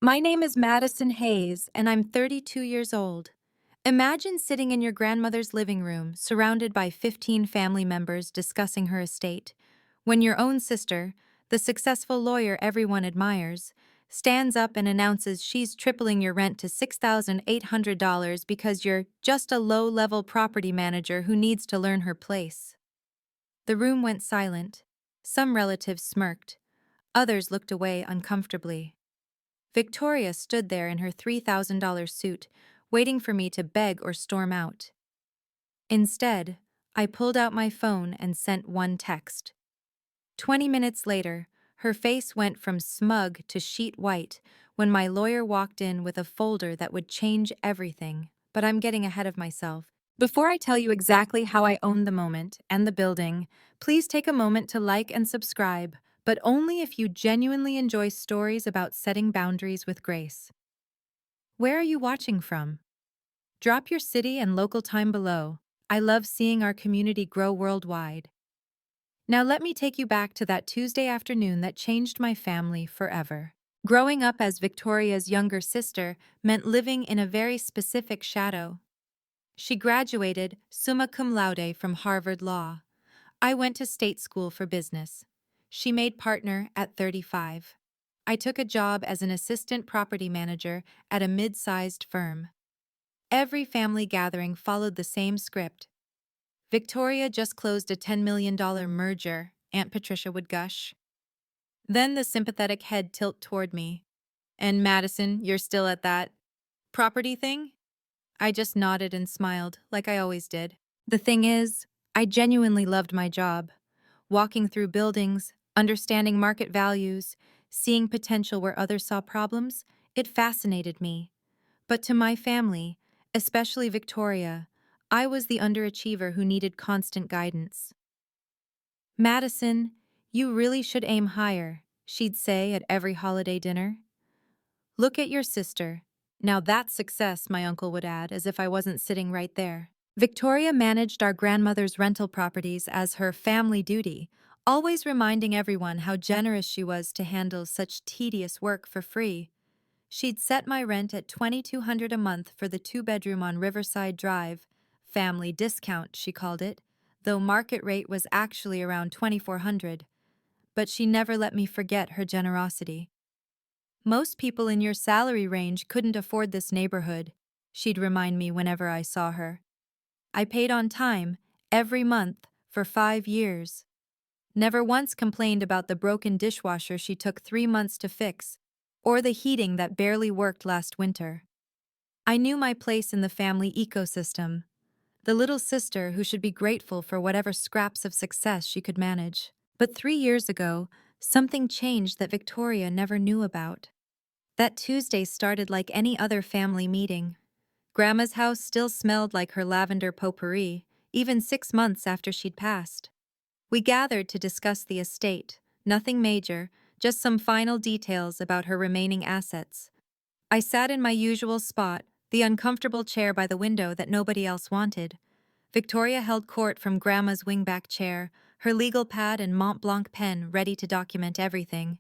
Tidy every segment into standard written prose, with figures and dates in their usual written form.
My name is Madison Hayes, and I'm 32 years old. Imagine sitting in your grandmother's living room, surrounded by 15 family members discussing her estate, when your own sister, the successful lawyer everyone admires, stands up and announces she's tripling your rent to $6,800 because you're just a low-level property manager who needs to learn her place. The room went silent. Some relatives smirked. Others looked away uncomfortably. Victoria stood there in her $3,000 suit, waiting for me to beg or storm out. Instead, I pulled out my phone and sent one text. 20 minutes later, her face went from smug to sheet white when my lawyer walked in with a folder that would change everything. But I'm getting ahead of myself. Before I tell you exactly how I owned the moment and the building, please take a moment to like and subscribe, but only if you genuinely enjoy stories about setting boundaries with grace. Where are you watching from? Drop your city and local time below. I love seeing our community grow worldwide. Now let me take you back to that Tuesday afternoon that changed my family forever. Growing up as Victoria's younger sister meant living in a very specific shadow. She graduated summa cum laude from Harvard Law. I went to state school for business. She made partner at 35. I took a job as an assistant property manager at a mid-sized firm. Every family gathering followed the same script. Victoria just closed a $10 million merger, Aunt Patricia would gush. Then the sympathetic head tilt toward me. And Madison, you're still at that property thing? I just nodded and smiled, like I always did. The thing is, I genuinely loved my job. Walking through buildings, understanding market values, seeing potential where others saw problems, it fascinated me. But to my family, especially Victoria, I was the underachiever who needed constant guidance. Madison, you really should aim higher, she'd say at every holiday dinner. Look at your sister. Now that's success, my uncle would add, as if I wasn't sitting right there. Victoria managed our grandmother's rental properties as her family duty, always reminding everyone how generous she was to handle such tedious work for free. She'd set my rent at $2,200 a month for the two-bedroom on Riverside Drive, family discount, she called it, though market rate was actually around $2,400. But she never let me forget her generosity. Most people in your salary range couldn't afford this neighborhood, she'd remind me whenever I saw her. I paid on time, every month, for 5 years. Never once complained about the broken dishwasher she took 3 months to fix, or the heating that barely worked last winter. I knew my place in the family ecosystem, the little sister who should be grateful for whatever scraps of success she could manage. But 3 years ago, something changed that Victoria never knew about. That Tuesday started like any other family meeting. Grandma's house still smelled like her lavender potpourri, even 6 months after she'd passed. We gathered to discuss the estate, nothing major, just some final details about her remaining assets. I sat in my usual spot, the uncomfortable chair by the window that nobody else wanted. Victoria held court from Grandma's wingback chair, her legal pad and Mont Blanc pen ready to document everything.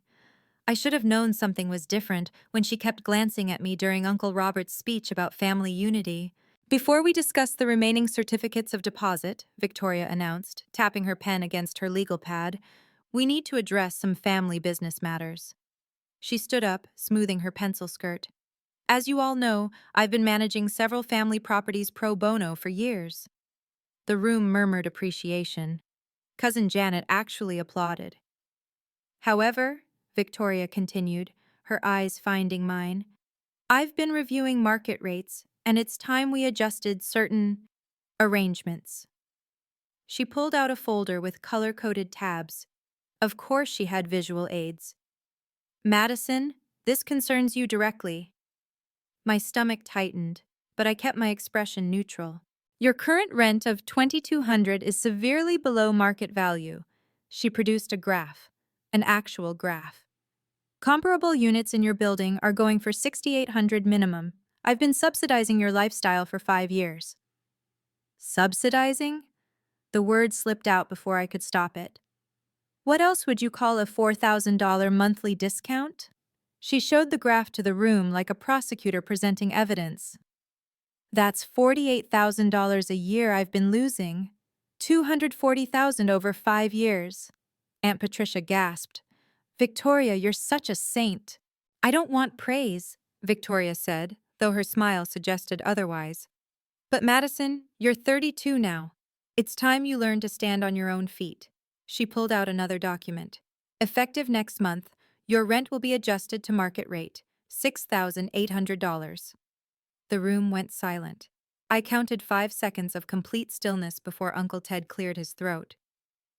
I should have known something was different when she kept glancing at me during Uncle Robert's speech about family unity. Before we discuss the remaining certificates of deposit, Victoria announced, tapping her pen against her legal pad, we need to address some family business matters. She stood up, smoothing her pencil skirt. As you all know, I've been managing several family properties pro bono for years. The room murmured appreciation. Cousin Janet actually applauded. However, Victoria continued, her eyes finding mine, I've been reviewing market rates, and it's time we adjusted certain arrangements. She pulled out a folder with color-coded tabs. Of course she had visual aids. Madison, this concerns you directly. My stomach tightened, but I kept my expression neutral. Your current rent of $2,200 is severely below market value. She produced a graph, an actual graph. Comparable units in your building are going for $6,800 minimum. I've been subsidizing your lifestyle for 5 years. Subsidizing? The word slipped out before I could stop it. What else would you call a $4,000 monthly discount? She showed the graph to the room like a prosecutor presenting evidence. That's $48,000 a year I've been losing. $240,000 over 5 years. Aunt Patricia gasped. Victoria, you're such a saint. I don't want praise, Victoria said, though her smile suggested otherwise. But Madison, you're 32 now. It's time you learn to stand on your own feet. She pulled out another document. Effective next month, your rent will be adjusted to market rate, $6,800. The room went silent. I counted 5 seconds of complete stillness before Uncle Ted cleared his throat.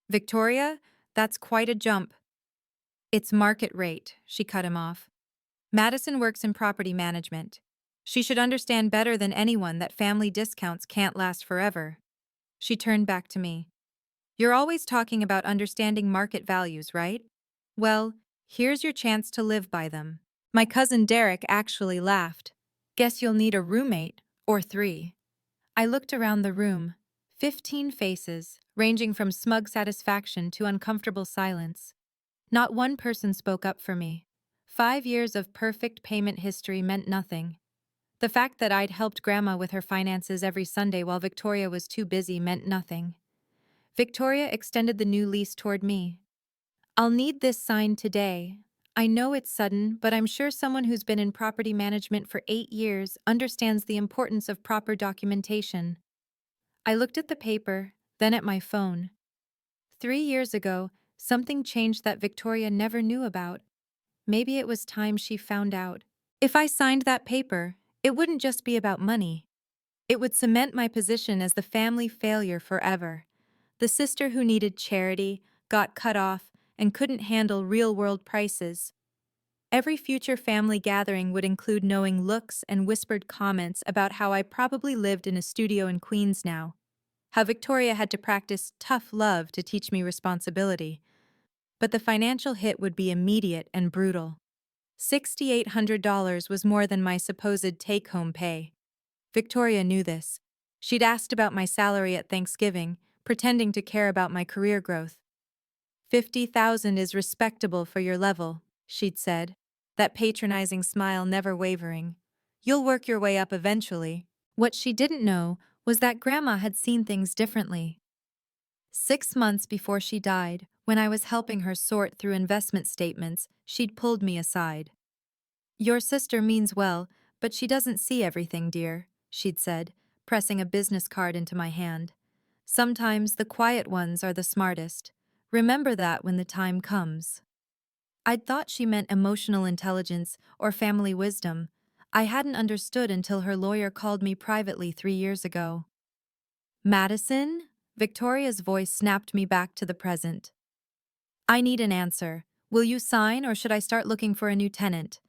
Victoria, that's quite a jump. It's market rate, she cut him off. Madison works in property management. She should understand better than anyone that family discounts can't last forever. She turned back to me. You're always talking about understanding market values, right? Well, here's your chance to live by them. My cousin Derek actually laughed. Guess you'll need a roommate, or 3. I looked around the room. 15 faces, ranging from smug satisfaction to uncomfortable silence. Not one person spoke up for me. 5 years of perfect payment history meant nothing. The fact that I'd helped Grandma with her finances every Sunday while Victoria was too busy meant nothing. Victoria extended the new lease toward me. I'll need this signed today. I know it's sudden, but I'm sure someone who's been in property management for 8 years understands the importance of proper documentation. I looked at the paper, then at my phone. 3 years ago, something changed that Victoria never knew about. Maybe it was time she found out. If I signed that paper, it wouldn't just be about money. It would cement my position as the family failure forever. The sister who needed charity, got cut off, and couldn't handle real-world prices. Every future family gathering would include knowing looks and whispered comments about how I probably lived in a studio in Queens now. How Victoria had to practice tough love to teach me responsibility. But the financial hit would be immediate and brutal. $6,800 was more than my supposed take-home pay. Victoria knew this. She'd asked about my salary at Thanksgiving, pretending to care about my career growth. 50,000 is respectable for your level, she'd said, that patronizing smile never wavering. You'll work your way up eventually. What she didn't know was that Grandma had seen things differently. 6 months before she died, when I was helping her sort through investment statements, she'd pulled me aside. Your sister means well, but she doesn't see everything, dear, she'd said, pressing a business card into my hand. Sometimes the quiet ones are the smartest. Remember that when the time comes. I'd thought she meant emotional intelligence or family wisdom. I hadn't understood until her lawyer called me privately 3 years ago. Madison? Victoria's voice snapped me back to the present. I need an answer. Will you sign or should I start looking for a new tenant?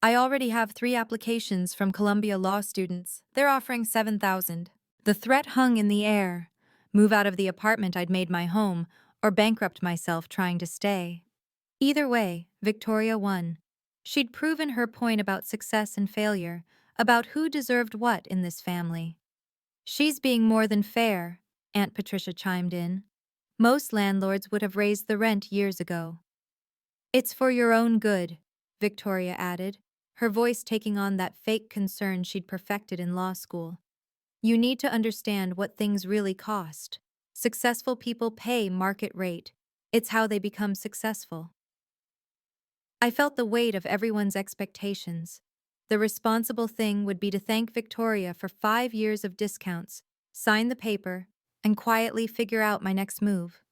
I already have 3 applications from Columbia law students. They're offering $7,000. The threat hung in the air. Move out of the apartment I'd made my home, or bankrupt myself trying to stay. Either way, Victoria won. She'd proven her point about success and failure, about who deserved what in this family. She's being more than fair, Aunt Patricia chimed in. Most landlords would have raised the rent years ago. It's for your own good, Victoria added, her voice taking on that fake concern she'd perfected in law school. You need to understand what things really cost. Successful people pay market rate. It's how they become successful. I felt the weight of everyone's expectations. The responsible thing would be to thank Victoria for 5 years of discounts, sign the paper, and quietly figure out my next move.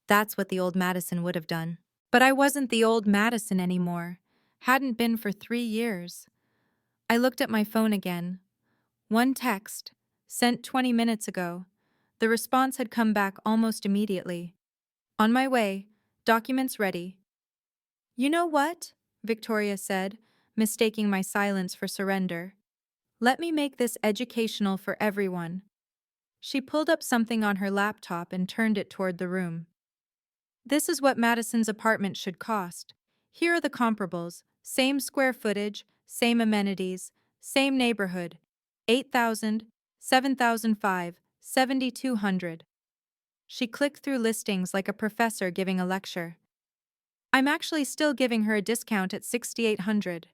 That's what the old Madison would have done. But I wasn't the old Madison anymore. Hadn't been for 3 years. I looked at my phone again. One text, sent 20 minutes ago. The response had come back almost immediately. On my way, documents ready. You know what? Victoria said, mistaking my silence for surrender. Let me make this educational for everyone. She pulled up something on her laptop and turned it toward the room. This is what Madison's apartment should cost. Here are the comparables. Same square footage, same amenities, same neighborhood. 8,000, 7,005, 7,200. She clicked through listings like a professor giving a lecture. I'm actually still giving her a discount at 6,800.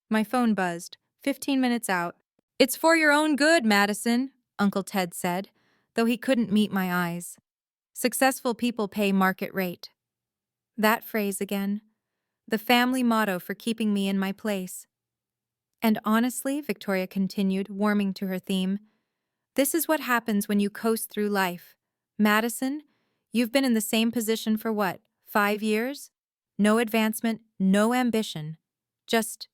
My phone buzzed. 15 minutes out. It's for your own good, Madison, Uncle Ted said, though he couldn't meet my eyes. Successful people pay market rate. That phrase again. The family motto for keeping me in my place. And honestly, Victoria continued, warming to her theme, this is what happens when you coast through life. Madison, you've been in the same position for what, 5 years? No advancement, no ambition. Just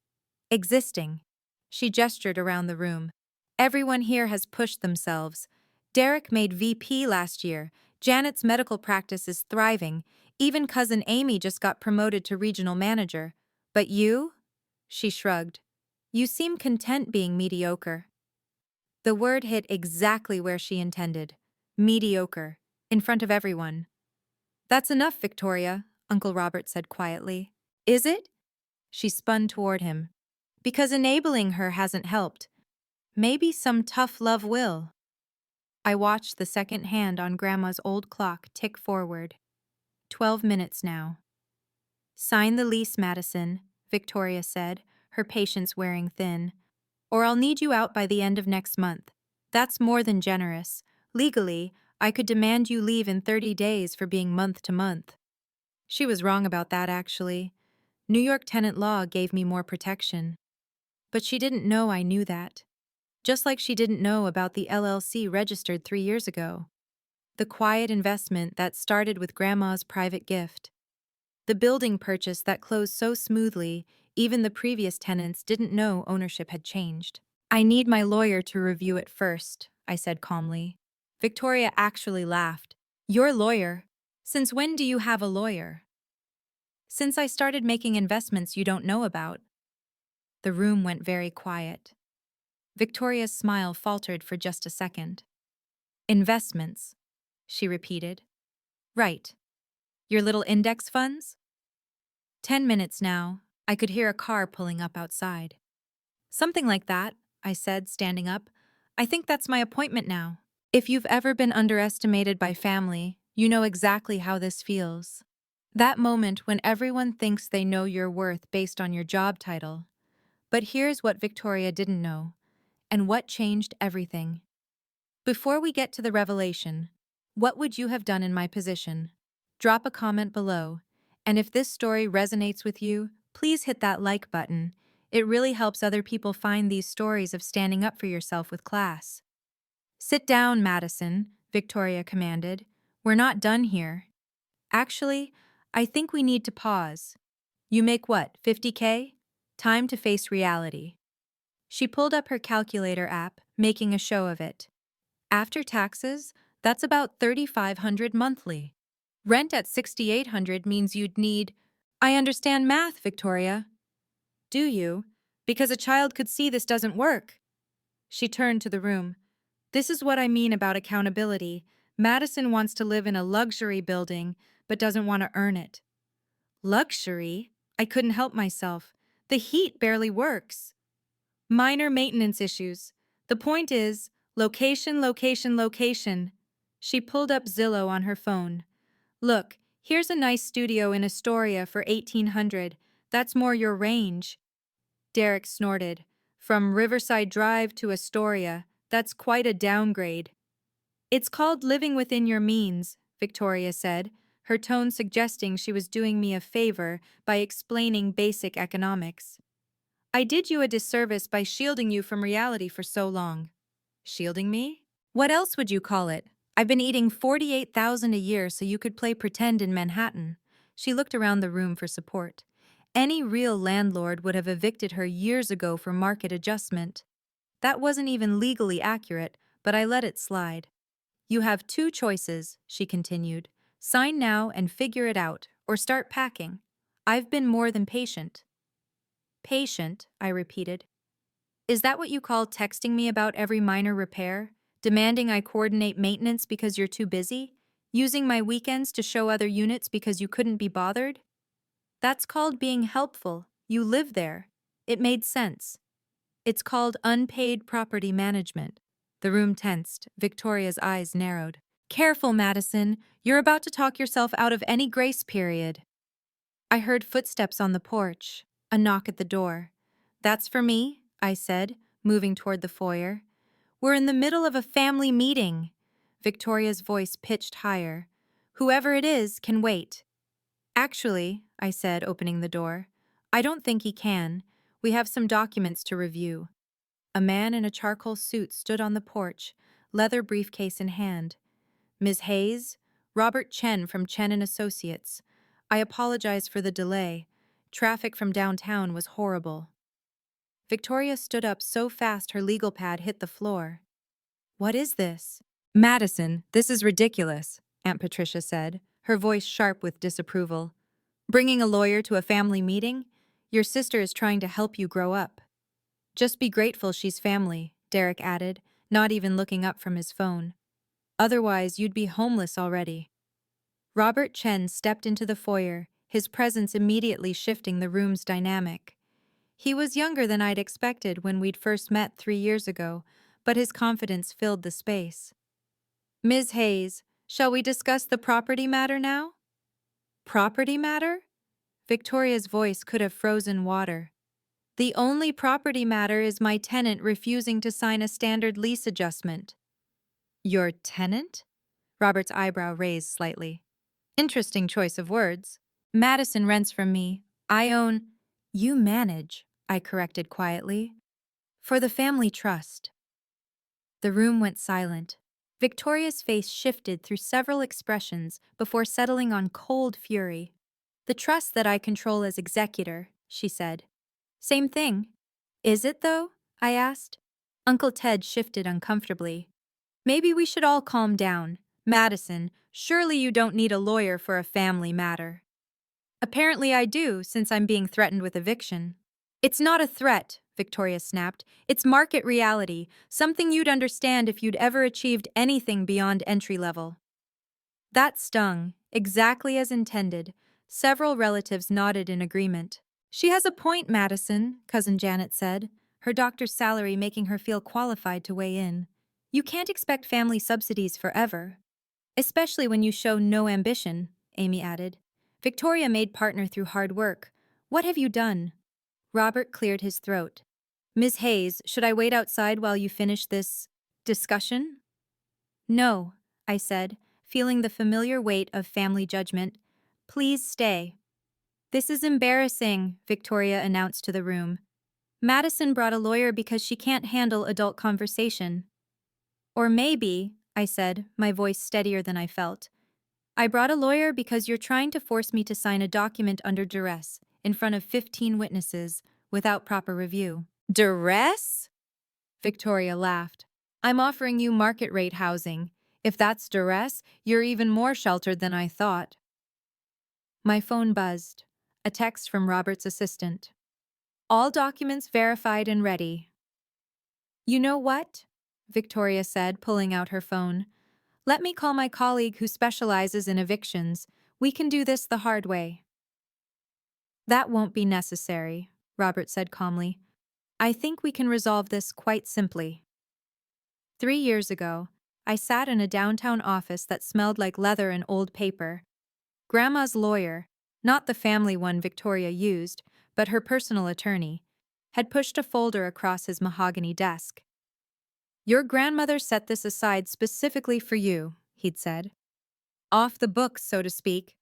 existing. She gestured around the room. Everyone here has pushed themselves. Derek made VP last year. Janet's medical practice is thriving. Even cousin Amy just got promoted to regional manager. But you? She shrugged. You seem content being mediocre. The word hit exactly where she intended. Mediocre. In front of everyone. That's enough, Victoria, Uncle Robert said quietly. Is it? She spun toward him. Because enabling her hasn't helped. Maybe some tough love will. I watched the second hand on Grandma's old clock tick forward. 12 minutes now. Sign the lease, Madison, Victoria said, her patience wearing thin. Or I'll need you out by the end of next month. That's more than generous. Legally, I could demand you leave in 30 days for being month to month. She was wrong about that, actually. New York tenant law gave me more protection. But she didn't know I knew that. Just like she didn't know about the LLC registered 3 years ago. The quiet investment that started with Grandma's private gift. The building purchase that closed so smoothly, even the previous tenants didn't know ownership had changed. I need my lawyer to review it first, I said calmly. Victoria actually laughed. Your lawyer? Since when do you have a lawyer? Since I started making investments you don't know about. The room went very quiet. Victoria's smile faltered for just a second. Investments, she repeated. Right. Your little index funds? 10 minutes now. I could hear a car pulling up outside. Something like that, I said, standing up. I think that's my appointment now. If you've ever been underestimated by family, you know exactly how this feels. That moment when everyone thinks they know your worth based on your job title. But here's what Victoria didn't know, and what changed everything. Before we get to the revelation, what would you have done in my position? Drop a comment below, and if this story resonates with you, please hit that like button. It really helps other people find these stories of standing up for yourself with class. Sit down, Madison, Victoria commanded. We're not done here. Actually, I think we need to pause. You make what, 50K? Time to face reality. She pulled up her calculator app, making a show of it. After taxes, that's about $3,500 monthly. Rent at $6,800 means you'd need... I understand math, Victoria. Do you? Because a child could see this doesn't work. She turned to the room. This is what I mean about accountability. Madison wants to live in a luxury building, but doesn't want to earn it. Luxury? I couldn't help myself. The heat barely works. Minor maintenance issues. The point is, location, location, location. She pulled up Zillow on her phone. Look, here's a nice studio in Astoria for $1,800. That's more your range. Derek snorted. From Riverside Drive to Astoria, that's quite a downgrade. It's called living within your means, Victoria said, her tone suggesting she was doing me a favor by explaining basic economics. I did you a disservice by shielding you from reality for so long. Shielding me? What else would you call it? I've been eating $48,000 a year so you could play pretend in Manhattan. She looked around the room for support. Any real landlord would have evicted her years ago for market adjustment. That wasn't even legally accurate, but I let it slide. You have 2 choices, she continued. Sign now and figure it out, or start packing. I've been more than patient. Patient, I repeated. Is that what you call texting me about every minor repair? Demanding I coordinate maintenance because you're too busy? Using my weekends to show other units because you couldn't be bothered? That's called being helpful. You live there. It made sense. It's called unpaid property management. The room tensed. Victoria's eyes narrowed. Careful, Madison. You're about to talk yourself out of any grace period. I heard footsteps on the porch. A knock at the door. That's for me, I said, moving toward the foyer. We're in the middle of a family meeting. Victoria's voice pitched higher. Whoever it is can wait. Actually, I said, opening the door, I don't think he can. We have some documents to review. A man in a charcoal suit stood on the porch, leather briefcase in hand. Ms. Hayes, Robert Chen from Chen and Associates. I apologize for the delay. Traffic from downtown was horrible. Victoria stood up so fast her legal pad hit the floor. What is this? Madison, this is ridiculous, Aunt Patricia said, her voice sharp with disapproval. Bringing a lawyer to a family meeting? Your sister is trying to help you grow up. Just be grateful she's family, Derek added, not even looking up from his phone. Otherwise, you'd be homeless already. Robert Chen stepped into the foyer, his presence immediately shifting the room's dynamic. He was younger than I'd expected when we'd first met 3 years ago, but his confidence filled the space. Ms. Hayes, shall we discuss the property matter now? Property matter? Victoria's voice could have frozen water. The only property matter is my tenant refusing to sign a standard lease adjustment. Your tenant? Robert's eyebrow raised slightly. Interesting choice of words. Madison rents from me. I own. You manage, I corrected quietly. For the family trust. The room went silent. Victoria's face shifted through several expressions before settling on cold fury. The trust that I control as executor, she said. Same thing. Is it, though? I asked. Uncle Ted shifted uncomfortably. Maybe we should all calm down. Madison, surely you don't need a lawyer for a family matter. Apparently I do, since I'm being threatened with eviction. It's not a threat, Victoria snapped. It's market reality, something you'd understand if you'd ever achieved anything beyond entry level. That stung, exactly as intended. Several relatives nodded in agreement. She has a point, Madison, Cousin Janet said, her doctor's salary making her feel qualified to weigh in. You can't expect family subsidies forever. Especially when you show no ambition, Amy added. Victoria made partner through hard work. What have you done? Robert cleared his throat. Ms. Hayes, should I wait outside while you finish this discussion? No, I said, feeling the familiar weight of family judgment. Please stay. This is embarrassing, Victoria announced to the room. Madison brought a lawyer because she can't handle adult conversation. Or maybe, I said, my voice steadier than I felt. I brought a lawyer because you're trying to force me to sign a document under duress, in front of 15 witnesses, without proper review. Duress? Victoria laughed. I'm offering you market rate housing. If that's duress, you're even more sheltered than I thought. My phone buzzed. A text from Robert's assistant. All documents verified and ready. You know what? Victoria said, pulling out her phone. Let me call my colleague who specializes in evictions. We can do this the hard way. That won't be necessary, Robert said calmly. I think we can resolve this quite simply. 3 years ago, I sat in a downtown office that smelled like leather and old paper. Grandma's lawyer, not the family one Victoria used, but her personal attorney, had pushed a folder across his mahogany desk. Your grandmother set this aside specifically for you, he'd said. Off the books, so to speak.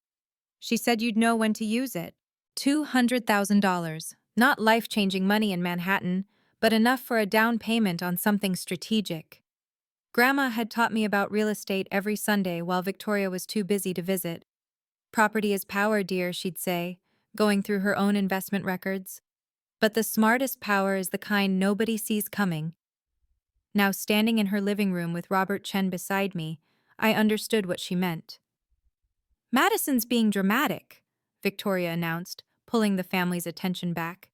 She said you'd know when to use it. $200,000. Not life-changing money in Manhattan, but enough for a down payment on something strategic. Grandma had taught me about real estate every Sunday while Victoria was too busy to visit. Property is power, dear, she'd say, going through her own investment records. But the smartest power is the kind nobody sees coming. Now standing in her living room with Robert Chen beside me, I understood what she meant. Madison's being dramatic, Victoria announced, pulling the family's attention back.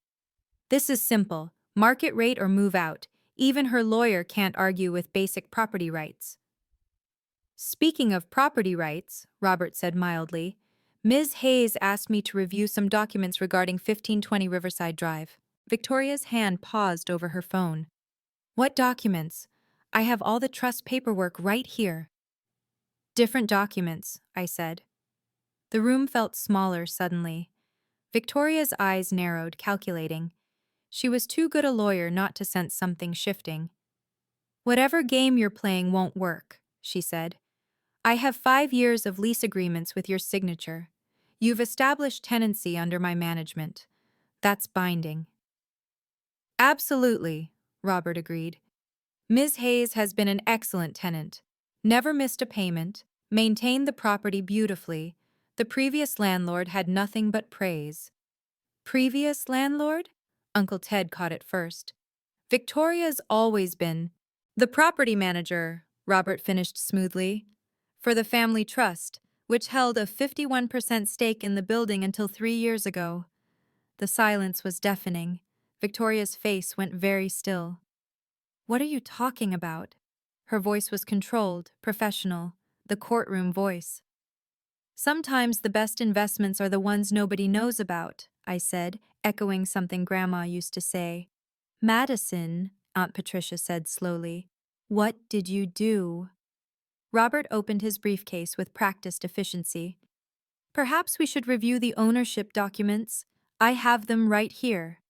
This is simple, market rate or move out. Even her lawyer can't argue with basic property rights. Speaking of property rights, Robert said mildly, Ms. Hayes asked me to review some documents regarding 1520 Riverside Drive. Victoria's hand paused over her phone. What documents? I have all the trust paperwork right here. Different documents, I said. The room felt smaller suddenly. Victoria's eyes narrowed, calculating. She was too good a lawyer not to sense something shifting. "Whatever game you're playing won't work," she said. "I have 5 years of lease agreements with your signature. You've established tenancy under my management. That's binding." "Absolutely," Robert agreed. "Ms. Hayes has been an excellent tenant. Never missed a payment, maintained the property beautifully. The previous landlord had nothing but praise." "Previous landlord?" Uncle Ted caught it first. "Victoria's always been the property manager," Robert finished smoothly, "for the family trust, which held a 51% stake in the building until 3 years ago." The silence was deafening. Victoria's face went very still. "What are you talking about?" Her voice was controlled, professional, the courtroom voice. "Sometimes the best investments are the ones nobody knows about," I said, echoing something Grandma used to say. "Madison," Aunt Patricia said slowly, "what did you do?" Robert opened his briefcase with practiced efficiency. "Perhaps we should review the ownership documents. I have them right here."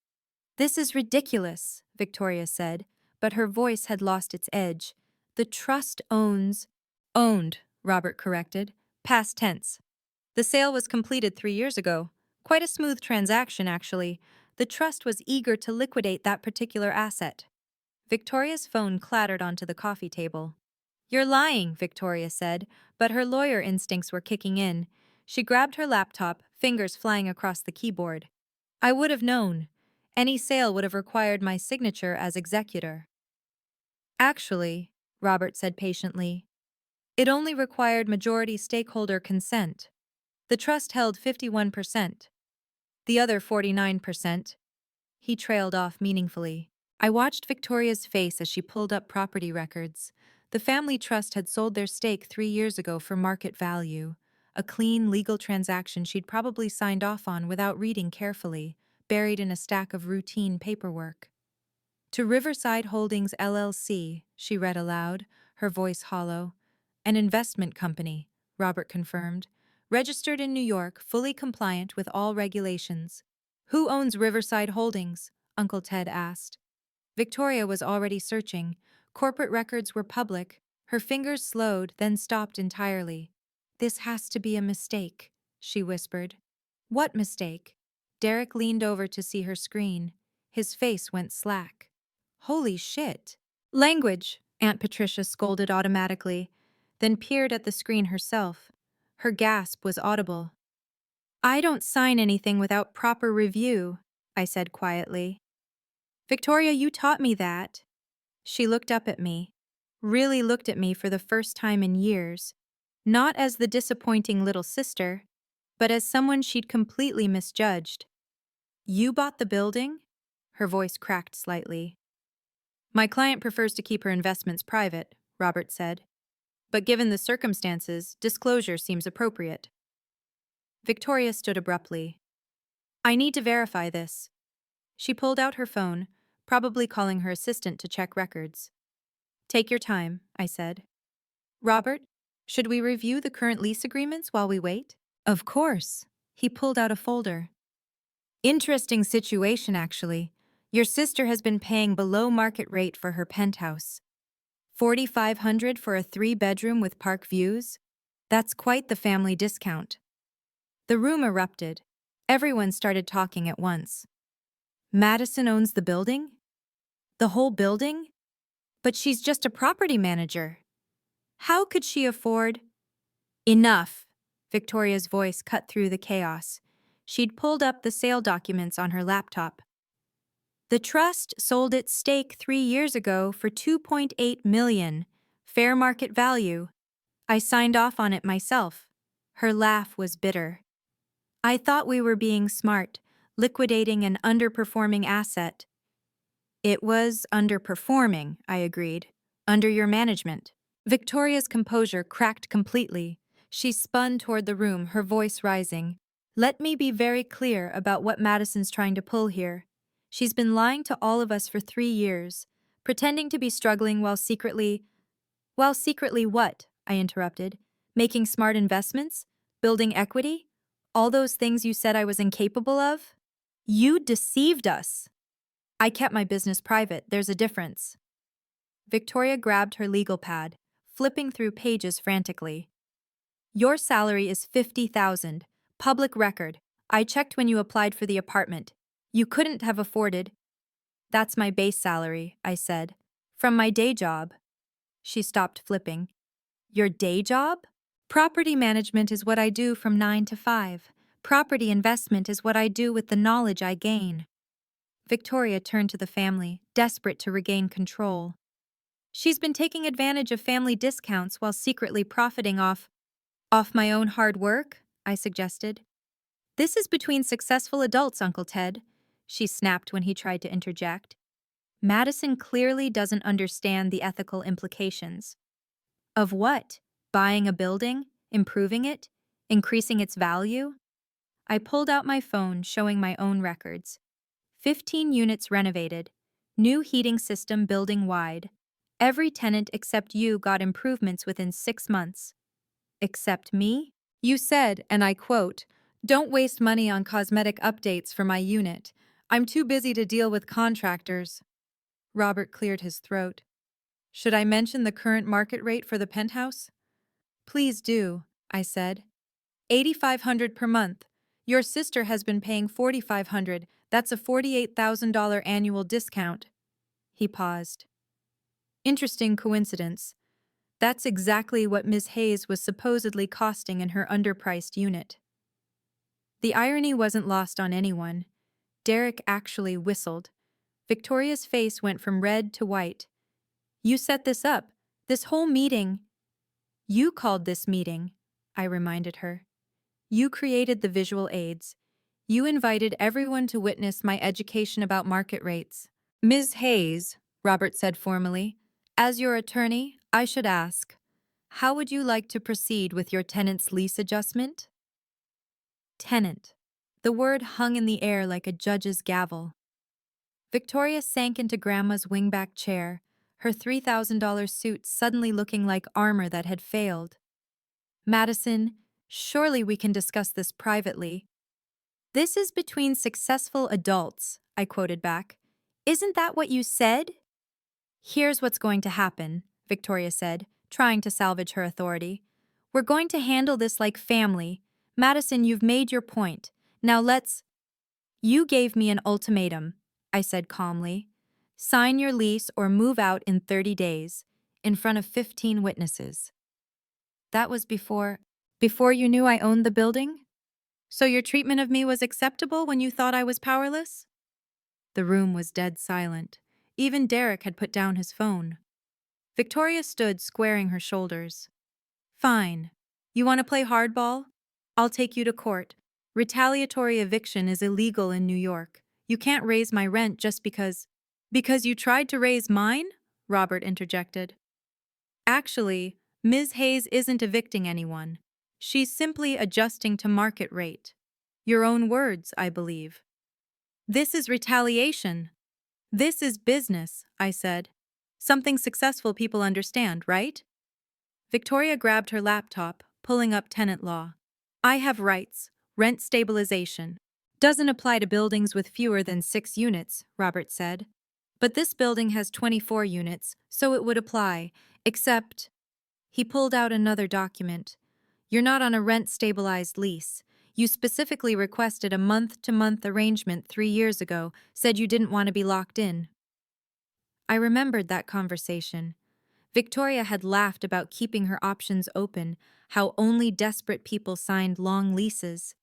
"This is ridiculous," Victoria said, but her voice had lost its edge. "The trust owns—" "Owned," Robert corrected. Past tense. "The sale was completed 3 years ago. Quite a smooth transaction, actually. The trust was eager to liquidate that particular asset." Victoria's phone clattered onto the coffee table. "You're lying," Victoria said, but her lawyer instincts were kicking in. She grabbed her laptop, fingers flying across the keyboard. "I would have known. Any sale would have required my signature as executor." "Actually," Robert said patiently, "it only required majority stakeholder consent. The trust held 51%. The other 49%. He trailed off meaningfully. I watched Victoria's face as she pulled up property records. The family trust had sold their stake 3 years ago for market value, a clean, legal transaction she'd probably signed off on without reading carefully, buried in a stack of routine paperwork. "To Riverside Holdings LLC," she read aloud, her voice hollow. "An investment company," Robert confirmed. "Registered in New York, fully compliant with all regulations." "Who owns Riverside Holdings?" Uncle Ted asked. Victoria was already searching. Corporate records were public. Her fingers slowed, then stopped entirely. "This has to be a mistake," she whispered. "What mistake?" Derek leaned over to see her screen. His face went slack. "Holy shit!" "Language," Aunt Patricia scolded automatically, then peered at the screen herself. Her gasp was audible. "I don't sign anything without proper review," I said quietly. "Victoria, you taught me that." She looked up at me, really looked at me for the first time in years, not as the disappointing little sister, but as someone she'd completely misjudged. "You bought the building?" Her voice cracked slightly. "My client prefers to keep her investments private," Robert said. "But given the circumstances, disclosure seems appropriate." Victoria stood abruptly. "I need to verify this." She pulled out her phone, probably calling her assistant to check records. "Take your time," I said. "Robert, should we review the current lease agreements while we wait?" "Of course." He pulled out a folder. "Interesting situation, actually. Your sister has been paying below market rate for her penthouse. 4,500 for a 3-bedroom with park views? That's quite the family discount." The room erupted. Everyone started talking at once. "Madison owns the building? The whole building? But she's just a property manager. How could she afford—" "Enough!" Victoria's voice cut through the chaos. She'd pulled up the sale documents on her laptop. "The trust sold its stake 3 years ago for $2.8 million, fair market value. I signed off on it myself." Her laugh was bitter. "I thought we were being smart, liquidating an underperforming asset." "It was underperforming," I agreed. "Under your management." Victoria's composure cracked completely. She spun toward the room, her voice rising. "Let me be very clear about what Madison's trying to pull here. She's been lying to all of us for 3 years, pretending to be struggling while secretly—" "While secretly what?" I interrupted. "Making smart investments? Building equity? All those things you said I was incapable of?" "You deceived us." I kept my business private, there's a difference. Victoria grabbed her legal pad, flipping through pages frantically. Your salary is 50,000. Public record. I checked when you applied for the apartment. You couldn't have afforded. That's my base salary, I said. From my day job. She stopped flipping. Your day job? Property management is what I do from 9 to 5. Property investment is what I do with the knowledge I gain. Victoria turned to the family, desperate to regain control. She's been taking advantage of family discounts while secretly profiting off my own hard work, I suggested. This is between successful adults, Uncle Ted, she snapped when he tried to interject. Madison clearly doesn't understand the ethical implications. Of what? Buying a building? Improving it? Increasing its value? I pulled out my phone, showing my own records. 15 units renovated. New heating system building-wide. Every tenant except you got improvements within 6 months. Except me? You said, and I quote, "Don't waste money on cosmetic updates for my unit. I'm too busy to deal with contractors." Robert cleared his throat. Should I mention the current market rate for the penthouse? Please do, I said. 8,500 per month. Your sister has been paying 4,500. That's a $48,000 annual discount. He paused. Interesting coincidence. That's exactly what Ms. Hayes was supposedly costing in her underpriced unit. The irony wasn't lost on anyone. Derek actually whistled. Victoria's face went from red to white. You set this up. This whole meeting. You called this meeting, I reminded her. You created the visual aids. You invited everyone to witness my education about market rates. Ms. Hayes, Robert said formally, as your attorney, I should ask, how would you like to proceed with your tenant's lease adjustment? Tenant. The word hung in the air like a judge's gavel. Victoria sank into Grandma's wingback chair, her $3,000 suit suddenly looking like armor that had failed. Madison, surely we can discuss this privately. This is between successful adults, I quoted back. Isn't that what you said? Here's what's going to happen, Victoria said, trying to salvage her authority. We're going to handle this like family. Madison, you've made your point. Now let's... You gave me an ultimatum, I said calmly. Sign your lease or move out in 30 days, in front of 15 witnesses. That was before you knew I owned the building? So your treatment of me was acceptable when you thought I was powerless? The room was dead silent. Even Derek had put down his phone. Victoria stood squaring her shoulders. Fine. You want to play hardball? I'll take you to court. Retaliatory eviction is illegal in New York. You can't raise my rent just because... Because you tried to raise mine? Robert interjected. Actually, Ms. Hayes isn't evicting anyone. She's simply adjusting to market rate. Your own words, I believe. This is retaliation. This is business, I said. Something successful people understand, right? Victoria grabbed her laptop, pulling up tenant law. I have rights. Rent stabilization. Doesn't apply to buildings with fewer than 6 units, Robert said. But this building has 24 units, so it would apply, except... He pulled out another document. You're not on a rent-stabilized lease. You specifically requested a month-to-month arrangement 3 years ago, said you didn't want to be locked in. I remembered that conversation. Victoria had laughed about keeping her options open, how only desperate people signed long leases.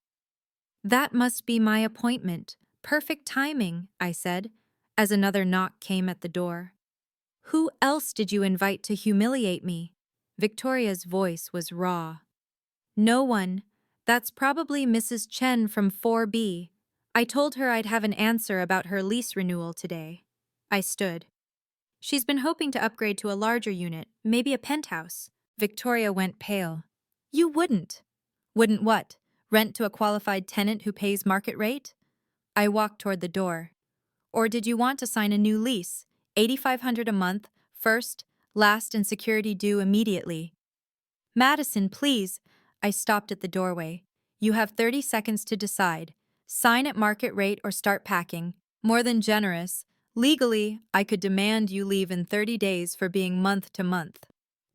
That must be my appointment. Perfect timing, I said, as another knock came at the door. Who else did you invite to humiliate me? Victoria's voice was raw. No one. That's probably Mrs. Chen from 4B. I told her I'd have an answer about her lease renewal today. I stood. She's been hoping to upgrade to a larger unit, maybe a penthouse. Victoria went pale. You wouldn't. Wouldn't what? Rent to a qualified tenant who pays market rate? I walked toward the door. Or did you want to sign a new lease? $8,500 a month, first, last, and security due immediately. Madison, please. I stopped at the doorway. You have 30 seconds to decide. Sign at market rate or start packing. More than generous. Legally, I could demand you leave in 30 days for being month to month.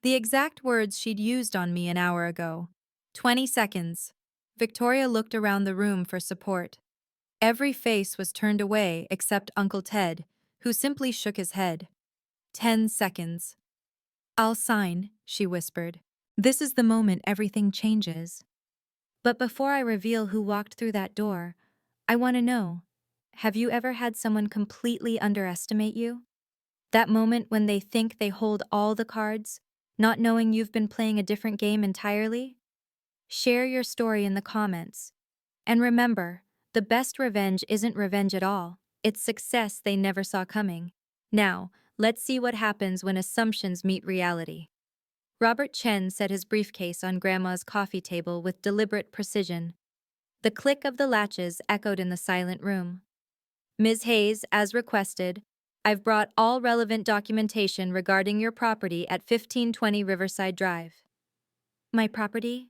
The exact words she'd used on me an hour ago. 20 seconds. Victoria looked around the room for support. Every face was turned away except Uncle Ted, who simply shook his head. 10 seconds. I'll sign, she whispered. This is the moment everything changes. But before I reveal who walked through that door, I want to know, have you ever had someone completely underestimate you? That moment when they think they hold all the cards, not knowing you've been playing a different game entirely? Share your story in the comments. And remember, the best revenge isn't revenge at all. It's success they never saw coming. Now, let's see what happens when assumptions meet reality. Robert Chen set his briefcase on Grandma's coffee table with deliberate precision. The click of the latches echoed in the silent room. Ms. Hayes, as requested, I've brought all relevant documentation regarding your property at 1520 Riverside Drive. My property?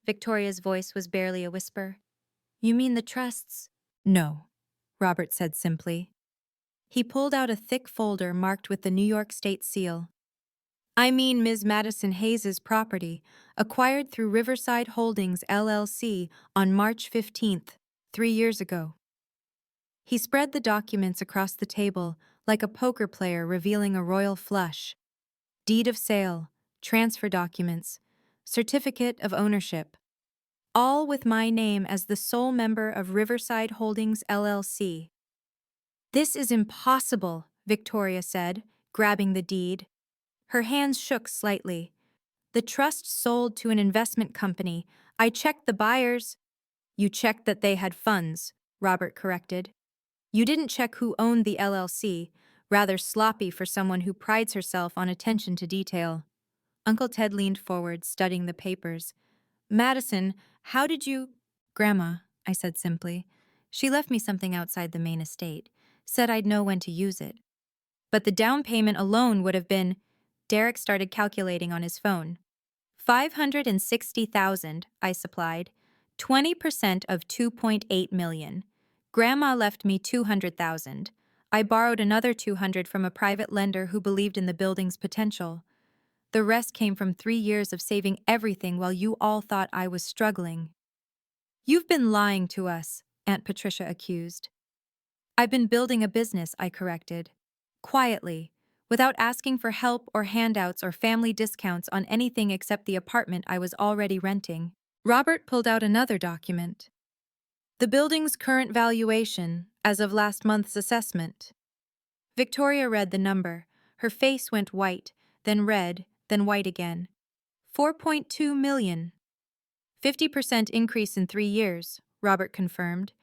Victoria's voice was barely a whisper. You mean the trusts? No, Robert said simply. He pulled out a thick folder marked with the New York State seal. I mean Ms. Madison Hayes's property, acquired through Riverside Holdings, LLC, on March 15th, 3 years ago. He spread the documents across the table like a poker player revealing a royal flush. Deed of sale, transfer documents, certificate of ownership. All with my name as the sole member of Riverside Holdings, LLC. This is impossible, Victoria said, grabbing the deed. Her hands shook slightly. The trust sold to an investment company. I checked the buyers. You checked that they had funds, Robert corrected. You didn't check who owned the LLC, rather sloppy for someone who prides herself on attention to detail. Uncle Ted leaned forward, studying the papers. Madison, how did you— Grandma, I said simply. She left me something outside the main estate, said I'd know when to use it. But the down payment alone would have been— Derek started calculating on his phone. 560,000, I supplied. 20% of 2.8 million. Grandma left me 200,000. I borrowed another 200 from a private lender who believed in the building's potential. The rest came from 3 years of saving everything while you all thought I was struggling. You've been lying to us, Aunt Patricia accused. I've been building a business, I corrected. Quietly, without asking for help or handouts or family discounts on anything except the apartment I was already renting. Robert pulled out another document. The building's current valuation, as of last month's assessment. Victoria read the number. Her face went white, then red, then white again. 4.2 million. 50% increase in 3 years, Robert confirmed.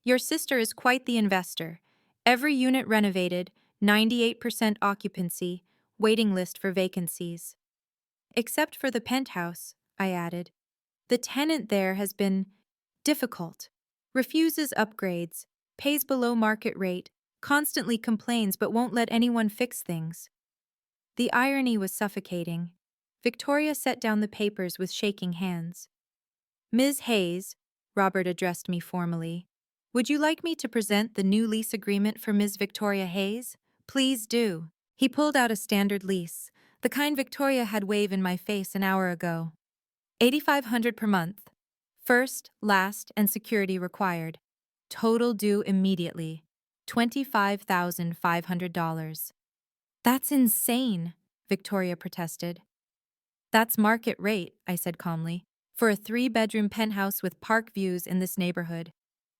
Your sister is quite the investor. Every unit renovated, 98% occupancy, waiting list for vacancies. Except for the penthouse, I added. The tenant there has been difficult. Refuses upgrades, pays below market rate, constantly complains but won't let anyone fix things. The irony was suffocating. Victoria set down the papers with shaking hands. Ms. Hayes, Robert addressed me formally, would you like me to present the new lease agreement for Ms. Victoria Hayes? Please do. He pulled out a standard lease, the kind Victoria had waved in my face an hour ago. $8,500 per month. First, last, and security required. Total due immediately. $25,500. That's insane, Victoria protested. That's market rate, I said calmly, for a 3-bedroom penthouse with park views in this neighborhood.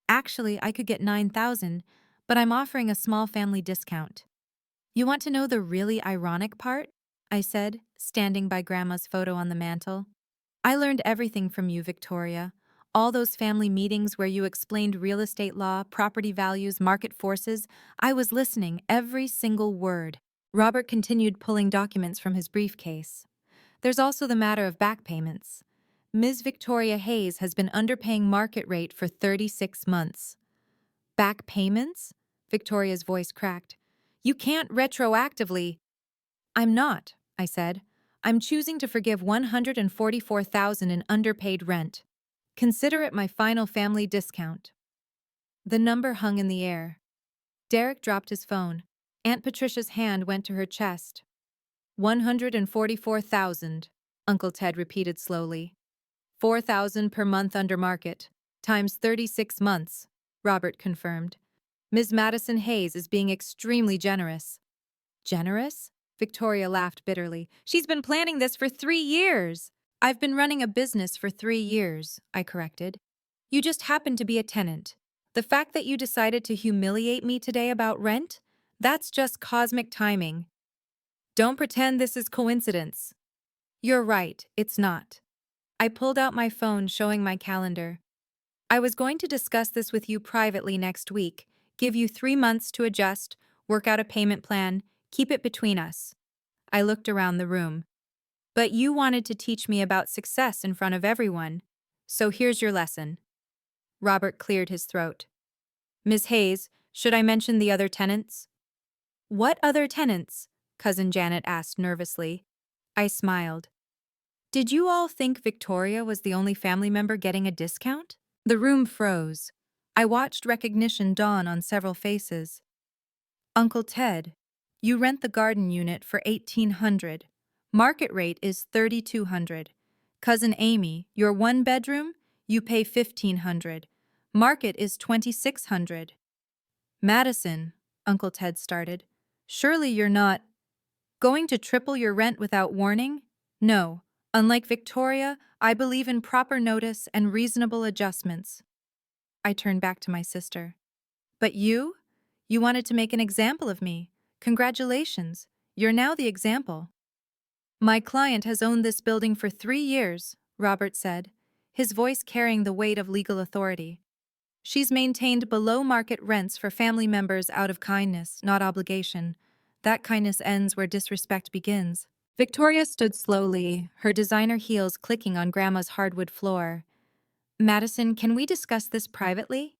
Actually, I could get $9,000, but I'm offering a small family discount. You want to know the really ironic part? I said, standing by Grandma's photo on the mantel. I learned everything from you, Victoria. All those family meetings where you explained real estate law, property values, market forces. I was listening, every single word. Robert continued pulling documents from his briefcase. There's also the matter of back payments. Ms. Victoria Hayes has been underpaying market rate for 36 months. Back payments? Victoria's voice cracked. You can't retroactively. I'm not, I said. I'm choosing to forgive $144,000 in underpaid rent. Consider it my final family discount. The number hung in the air. Derek dropped his phone. Aunt Patricia's hand went to her chest. 144,000, Uncle Ted repeated slowly. 4,000 per month under market, times 36 months, Robert confirmed. Ms. Madison Hayes is being extremely generous. Generous? Victoria laughed bitterly. She's been planning this for 3 years. I've been running a business for 3 years, I corrected. You just happen to be a tenant. The fact that you decided to humiliate me today about rent? That's just cosmic timing. Don't pretend this is coincidence. You're right, it's not. I pulled out my phone showing my calendar. I was going to discuss this with you privately next week, give you 3 months to adjust, work out a payment plan, keep it between us. I looked around the room. But you wanted to teach me about success in front of everyone. So here's your lesson. Robert cleared his throat. Ms. Hayes, should I mention the other tenants? What other tenants? Cousin Janet asked nervously. I smiled. Did you all think Victoria was the only family member getting a discount? The room froze. I watched recognition dawn on several faces. Uncle Ted, you rent the garden unit for $1,800. Market rate is $3,200. Cousin Amy, your one bedroom, you pay $1,500. Market is $2,600. Madison, Uncle Ted started. Surely you're not going to triple your rent without warning? No. Unlike Victoria, I believe in proper notice and reasonable adjustments. I turned back to my sister. But you? You wanted to make an example of me. Congratulations. You're now the example. My client has owned this building for 3 years, Robert said, his voice carrying the weight of legal authority. She's maintained below-market rents for family members out of kindness, not obligation. That kindness ends where disrespect begins. Victoria stood slowly, her designer heels clicking on Grandma's hardwood floor. Madison, can we discuss this privately?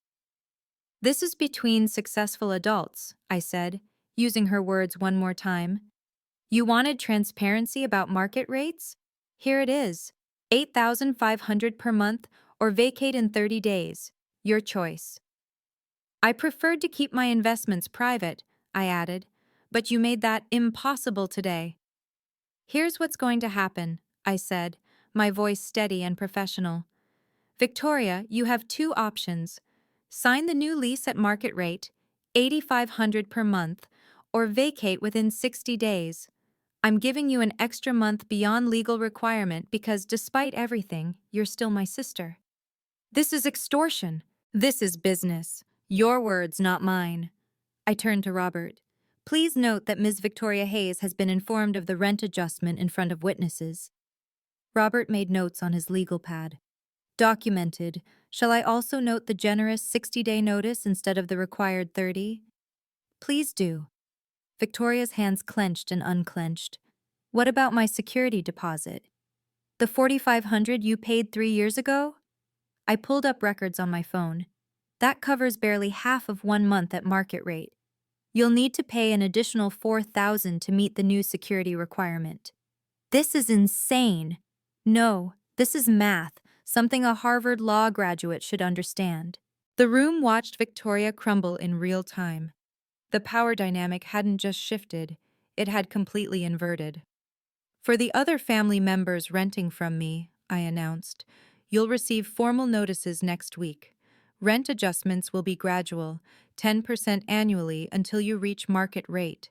This is between successful adults, I said, using her words one more time. You wanted transparency about market rates? Here it is. 8,500 per month or vacate in 30 days. Your choice. I preferred to keep my investments private, I added, but you made that impossible today. Here's what's going to happen, I said, my voice steady and professional. Victoria, you have two options. Sign the new lease at market rate, 8,500 per month, or vacate within 60 days. I'm giving you an extra month beyond legal requirement because despite everything, you're still my sister. This is extortion. This is business. Your words, not mine. I turned to Robert. Please note that Ms. Victoria Hayes has been informed of the rent adjustment in front of witnesses. Robert made notes on his legal pad. Documented. Shall I also note the generous 60-day notice instead of the required 30? Please do. Victoria's hands clenched and unclenched. What about my security deposit? The $4,500 you paid 3 years ago? I pulled up records on my phone. That covers barely half of 1 month at market rate. You'll need to pay an additional $4,000 to meet the new security requirement. This is insane. No, this is math, something a Harvard law graduate should understand. The room watched Victoria crumble in real time. The power dynamic hadn't just shifted, it had completely inverted. For the other family members renting from me, I announced, you'll receive formal notices next week. Rent adjustments will be gradual, 10% annually until you reach market rate.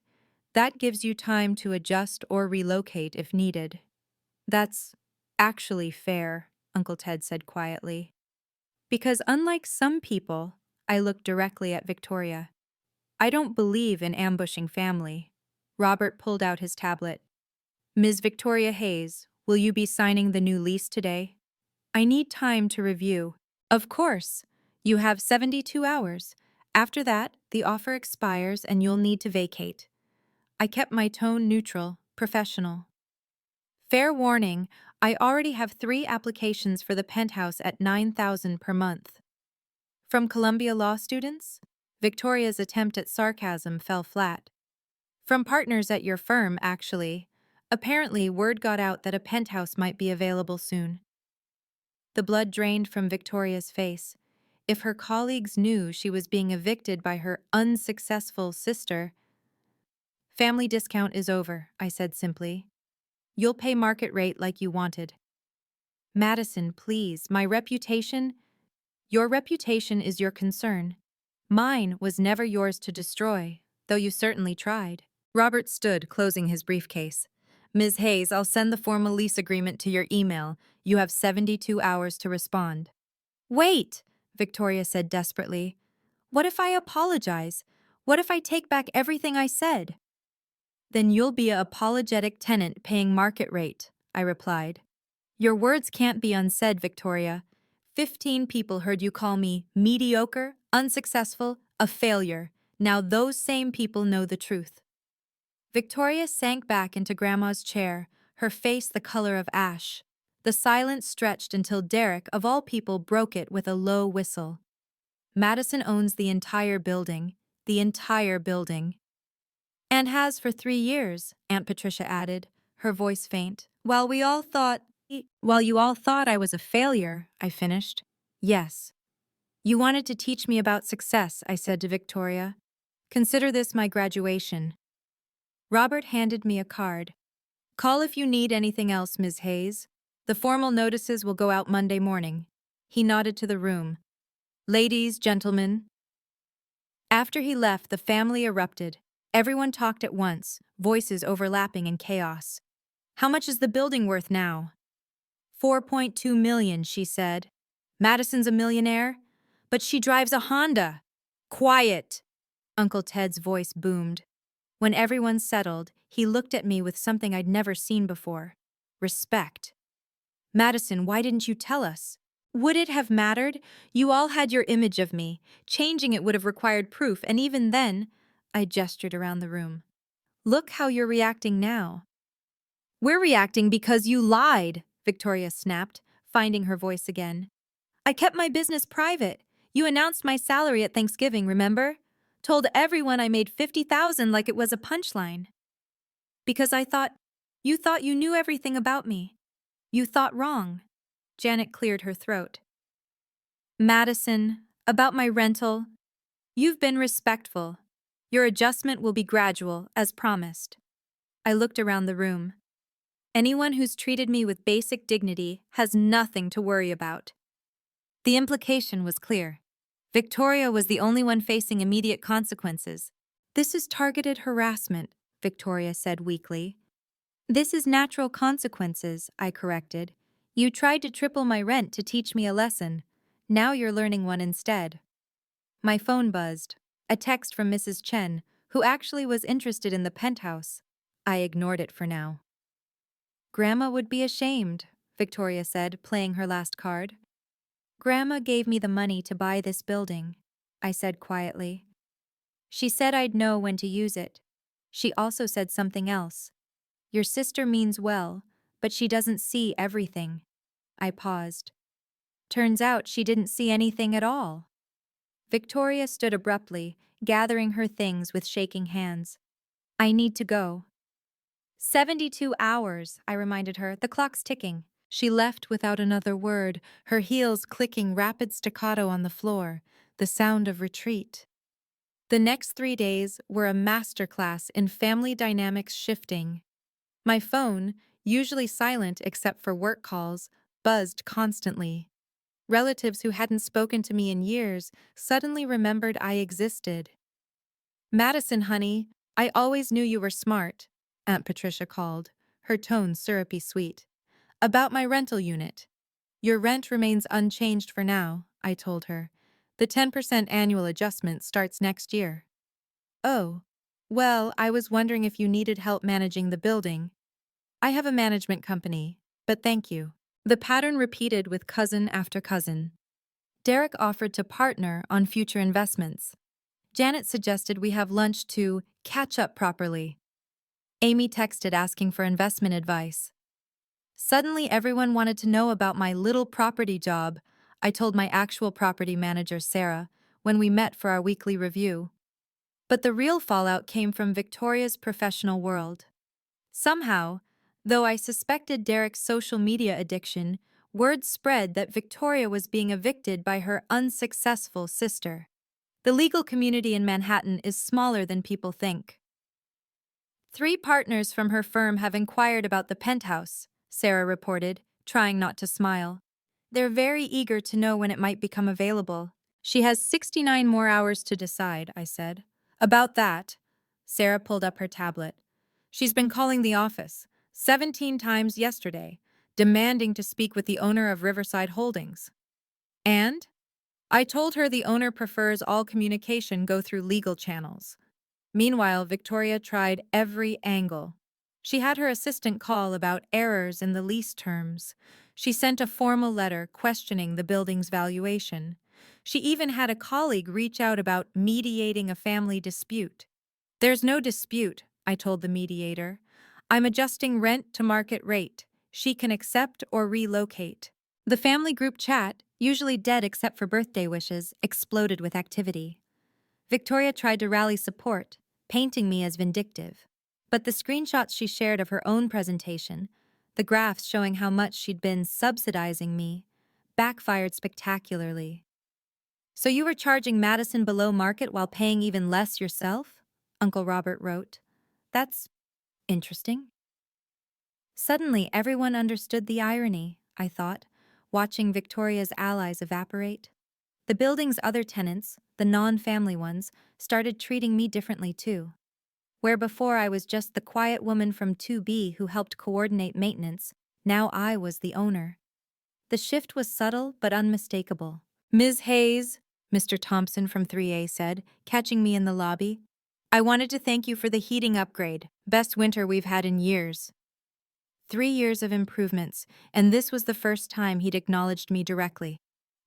That gives you time to adjust or relocate if needed. That's actually fair, Uncle Ted said quietly. Because unlike some people, I looked directly at Victoria. I don't believe in ambushing family. Robert pulled out his tablet. Ms. Victoria Hayes, will you be signing the new lease today? I need time to review. Of course. You have 72 hours. After that, the offer expires and you'll need to vacate. I kept my tone neutral, professional. Fair warning, I already have 3 applications for the penthouse at $9,000 per month. From Columbia law students? Victoria's attempt at sarcasm fell flat. From partners at your firm, actually. Apparently, word got out that a penthouse might be available soon. The blood drained from Victoria's face. If her colleagues knew she was being evicted by her unsuccessful sister, Family discount is over, I said simply. You'll pay market rate like you wanted. Madison, please, my reputation? Your reputation is your concern. Mine was never yours to destroy, though you certainly tried. Robert stood, closing his briefcase. Ms. Hayes, I'll send the formal lease agreement to your email. You have 72 hours to respond. Wait, Victoria said desperately. What if I apologize? What if I take back everything I said? Then you'll be a apologetic tenant paying market rate, I replied. Your words can't be unsaid, Victoria. 15 people heard you call me mediocre, unsuccessful, a failure. Now those same people know the truth. Victoria sank back into Grandma's chair, her face the color of ash. The silence stretched until Derek, of all people, broke it with a low whistle. Madison owns the entire building. The entire building. And has for 3 years, Aunt Patricia added, her voice faint. While you all thought I was a failure, I finished. Yes. You wanted to teach me about success, I said to Victoria. Consider this my graduation. Robert handed me a card. Call if you need anything else, Ms. Hayes. The formal notices will go out Monday morning. He nodded to the room. Ladies, gentlemen. After he left, the family erupted. Everyone talked at once, voices overlapping in chaos. How much is the building worth now? 4.2 million, she said. Madison's a millionaire? But she drives a Honda. Quiet! Uncle Ted's voice boomed. When everyone settled, he looked at me with something I'd never seen before. Respect. Madison, why didn't you tell us? Would it have mattered? You all had your image of me. Changing it would have required proof, and even then, I gestured around the room. Look how you're reacting now. We're reacting because you lied, Victoria snapped, finding her voice again. I kept my business private. You announced my salary at Thanksgiving, remember? Told everyone I made $50,000 like it was a punchline. Because you thought you knew everything about me. You thought wrong. Janet cleared her throat. Madison, about my rental. You've been respectful. Your adjustment will be gradual, as promised. I looked around the room. Anyone who's treated me with basic dignity has nothing to worry about. The implication was clear. Victoria was the only one facing immediate consequences. This is targeted harassment, Victoria said weakly. This is natural consequences, I corrected. You tried to triple my rent to teach me a lesson. Now you're learning one instead. My phone buzzed. A text from Mrs. Chen, who actually was interested in the penthouse. I ignored it for now. Grandma would be ashamed, Victoria said, playing her last card. Grandma gave me the money to buy this building, I said quietly. She said I'd know when to use it. She also said something else. Your sister means well, but she doesn't see everything. I paused. Turns out she didn't see anything at all. Victoria stood abruptly, gathering her things with shaking hands. I need to go. 72 hours, I reminded her. The clock's ticking. She left without another word, her heels clicking rapid staccato on the floor, the sound of retreat. The next 3 days were a masterclass in family dynamics shifting. My phone, usually silent except for work calls, buzzed constantly. Relatives who hadn't spoken to me in years suddenly remembered I existed. Madison, honey, I always knew you were smart, Aunt Patricia called, her tone syrupy sweet. About my rental unit. Your rent remains unchanged for now, I told her. The 10% annual adjustment starts next year. Oh, well, I was wondering if you needed help managing the building. I have a management company, but thank you. The pattern repeated with cousin after cousin. Derek offered to partner on future investments. Janet suggested we have lunch to catch up properly. Amy texted asking for investment advice. Suddenly, everyone wanted to know about my little property job, I told my actual property manager, Sarah, when we met for our weekly review. But the real fallout came from Victoria's professional world. Somehow, though I suspected Derek's social media addiction, word spread that Victoria was being evicted by her unsuccessful sister. The legal community in Manhattan is smaller than people think. 3 partners from her firm have inquired about the penthouse, Sarah reported, trying not to smile. They're very eager to know when it might become available. She has 69 more hours to decide, I said. About that, Sarah pulled up her tablet. She's been calling the office 17 times yesterday, demanding to speak with the owner of Riverside Holdings. And I told her the owner prefers all communication go through legal channels. Meanwhile, Victoria tried every angle. She had her assistant call about errors in the lease terms. She sent a formal letter questioning the building's valuation. She even had a colleague reach out about mediating a family dispute. There's no dispute, I told the mediator. I'm adjusting rent to market rate. She can accept or relocate. The family group chat, usually dead except for birthday wishes, exploded with activity. Victoria tried to rally support, painting me as vindictive. But the screenshots she shared of her own presentation, the graphs showing how much she'd been subsidizing me, backfired spectacularly. So you were charging Madison below market while paying even less yourself? Uncle Robert wrote. That's interesting. Suddenly, everyone understood the irony, I thought, watching Victoria's allies evaporate. The building's other tenants, the non-family ones, started treating me differently too. Where before I was just the quiet woman from 2B who helped coordinate maintenance, now I was the owner. The shift was subtle but unmistakable. Ms. Hayes, Mr. Thompson from 3A said, catching me in the lobby. I wanted to thank you for the heating upgrade, best winter we've had in years. 3 years of improvements, and this was the first time he'd acknowledged me directly.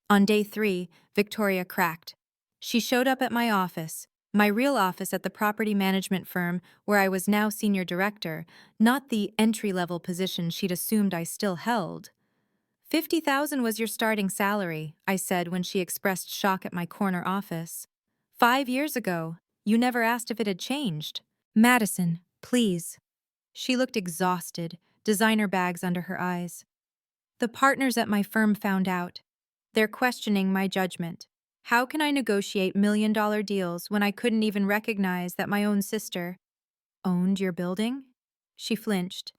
On day 3, Victoria cracked. She showed up at my office, my real office at the property management firm where I was now senior director, not the entry-level position she'd assumed I still held. $50,000 was your starting salary, I said when she expressed shock at my corner office. 5 years ago, you never asked if it had changed. Madison, please. She looked exhausted, designer bags under her eyes. The partners at my firm found out. They're questioning my judgment. How can I negotiate million-dollar deals when I couldn't even recognize that my own sister owned your building? She flinched.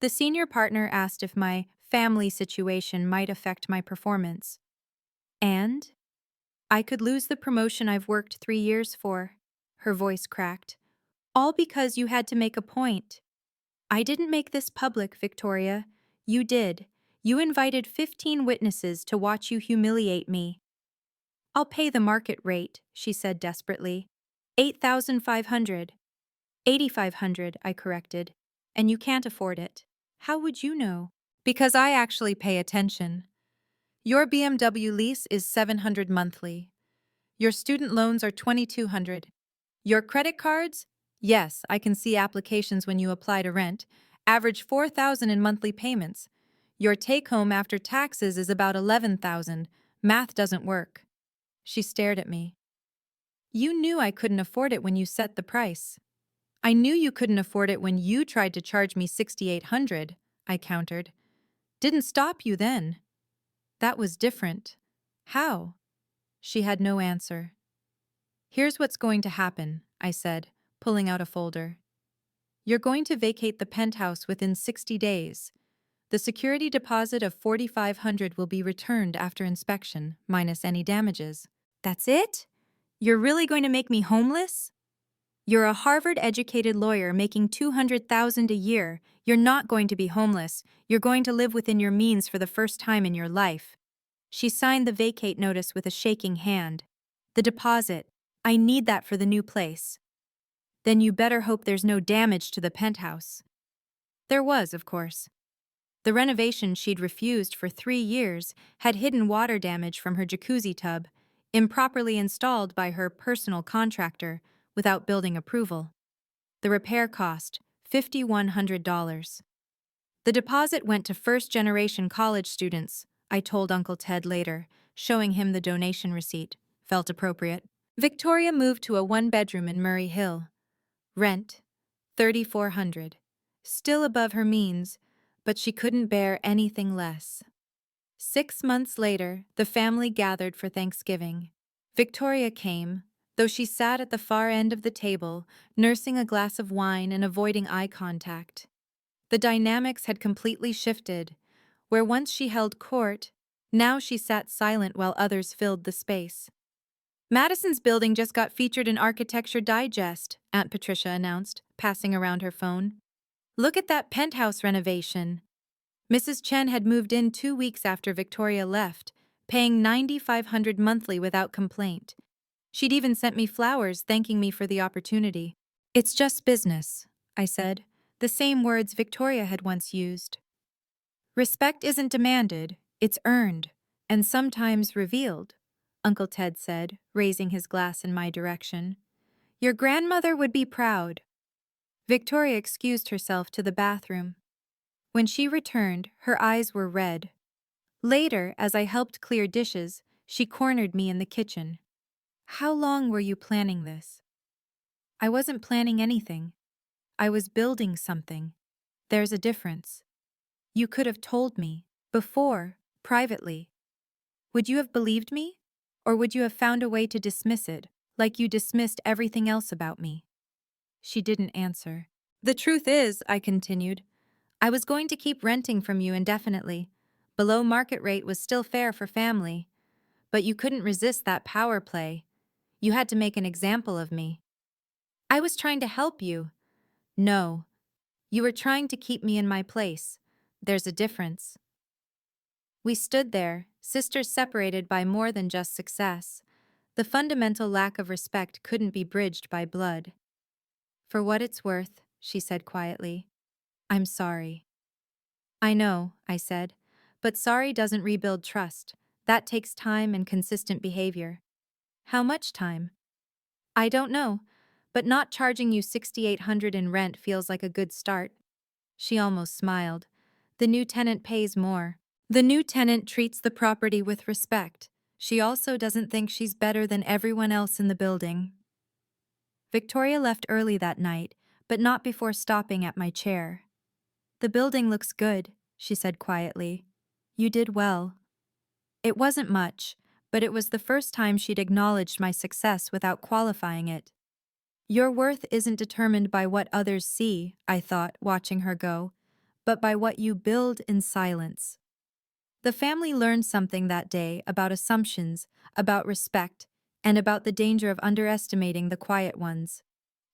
The senior partner asked if my family situation might affect my performance. And I could lose the promotion I've worked 3 years for. Her voice cracked. All because you had to make a point. I didn't make this public, Victoria. You did. You invited 15 witnesses to watch you humiliate me. I'll pay the market rate, she said desperately. 8,500. 8,500, I corrected. And you can't afford it. How would you know? Because I actually pay attention. Your BMW lease is 700 monthly. Your student loans are 2,200. Your credit cards? Yes, I can see applications when you apply to rent. Average 4,000 in monthly payments. Your take-home after taxes is about 11,000. Math doesn't work. She stared at me. You knew I couldn't afford it when you set the price. I knew you couldn't afford it when you tried to charge me 6,800, I countered. Didn't stop you then. That was different. How? She had no answer. Here's what's going to happen, I said, pulling out a folder. You're going to vacate the penthouse within 60 days. The security deposit of 4,500 will be returned after inspection, minus any damages. That's it? You're really going to make me homeless? You're a Harvard-educated lawyer making $200,000 a year. You're not going to be homeless. You're going to live within your means for the first time in your life. She signed the vacate notice with a shaking hand. The deposit. I need that for the new place. Then you better hope there's no damage to the penthouse. There was, of course. The renovation she'd refused for 3 years had hidden water damage from her jacuzzi tub, improperly installed by her personal contractor, without building approval. The repair cost $5,100. The deposit went to first-generation college students, I told Uncle Ted later, showing him the donation receipt. Felt appropriate. Victoria moved to a one-bedroom in Murray Hill. Rent, $3,400. Still above her means, but she couldn't bear anything less. 6 months later, the family gathered for Thanksgiving. Victoria came, though she sat at the far end of the table, nursing a glass of wine and avoiding eye contact. The dynamics had completely shifted. Where once she held court, now she sat silent while others filled the space. Madison's building just got featured in Architecture Digest, Aunt Patricia announced, passing around her phone. Look at that penthouse renovation. Mrs. Chen had moved in 2 weeks after Victoria left, paying $9,500 monthly without complaint. She'd even sent me flowers thanking me for the opportunity. It's just business, I said, the same words Victoria had once used. Respect isn't demanded, it's earned, and sometimes revealed, Uncle Ted said, raising his glass in my direction. Your grandmother would be proud. Victoria excused herself to the bathroom. When she returned, her eyes were red. Later, as I helped clear dishes, she cornered me in the kitchen. How long were you planning this? I wasn't planning anything. I was building something. There's a difference. You could have told me, before, privately. Would you have believed me? Or would you have found a way to dismiss it, like you dismissed everything else about me? She didn't answer. The truth is, I continued, I was going to keep renting from you indefinitely. Below market rate was still fair for family. But you couldn't resist that power play. You had to make an example of me. I was trying to help you. No. You were trying to keep me in my place. There's a difference. We stood there, sisters separated by more than just success. The fundamental lack of respect couldn't be bridged by blood. For what it's worth, she said quietly, I'm sorry. I know, I said, but sorry doesn't rebuild trust. That takes time and consistent behavior. How much time? I don't know, but not charging you $6,800 in rent feels like a good start. She almost smiled. The new tenant pays more. The new tenant treats the property with respect. She also doesn't think she's better than everyone else in the building. Victoria left early that night, but not before stopping at my chair. The building looks good, she said quietly. You did well. It wasn't much, but it was the first time she'd acknowledged my success without qualifying it. Your worth isn't determined by what others see, I thought, watching her go, but by what you build in silence. The family learned something that day about assumptions, about respect, and about the danger of underestimating the quiet ones.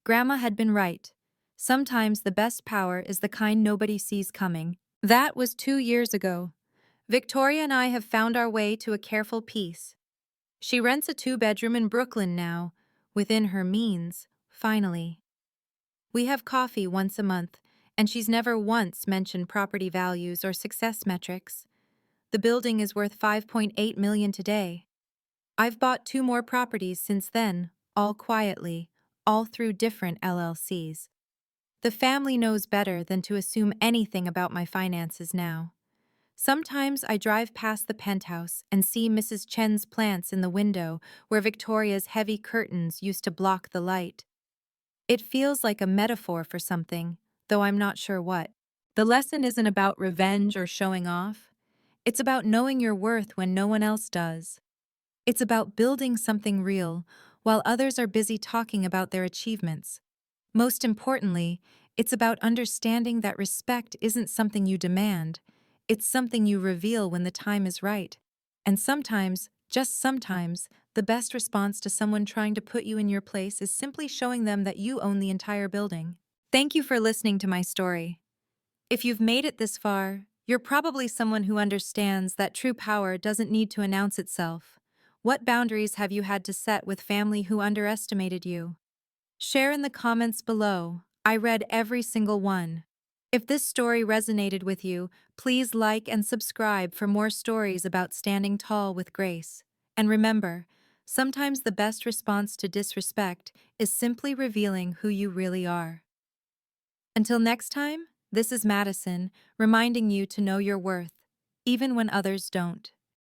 Grandma had been right. Sometimes the best power is the kind nobody sees coming. That was 2 years ago. Victoria and I have found our way to a careful peace. She rents a 2-bedroom in Brooklyn now, within her means, finally. We have coffee once a month, and she's never once mentioned property values or success metrics. The building is worth $5.8 million today. I've bought 2 more properties since then, all quietly, all through different LLCs. The family knows better than to assume anything about my finances now. Sometimes I drive past the penthouse and see Mrs. Chen's plants in the window where Victoria's heavy curtains used to block the light. It feels like a metaphor for something, though I'm not sure what. The lesson isn't about revenge or showing off. It's about knowing your worth when no one else does. It's about building something real while others are busy talking about their achievements. Most importantly, it's about understanding that respect isn't something you demand. It's something you reveal when the time is right. And sometimes, just sometimes, the best response to someone trying to put you in your place is simply showing them that you own the entire building. Thank you for listening to my story. If you've made it this far, you're probably someone who understands that true power doesn't need to announce itself. What boundaries have you had to set with family who underestimated you? Share in the comments below. I read every single one. If this story resonated with you, please like and subscribe for more stories about standing tall with grace. And remember, sometimes the best response to disrespect is simply revealing who you really are. Until next time, this is Madison, reminding you to know your worth, even when others don't.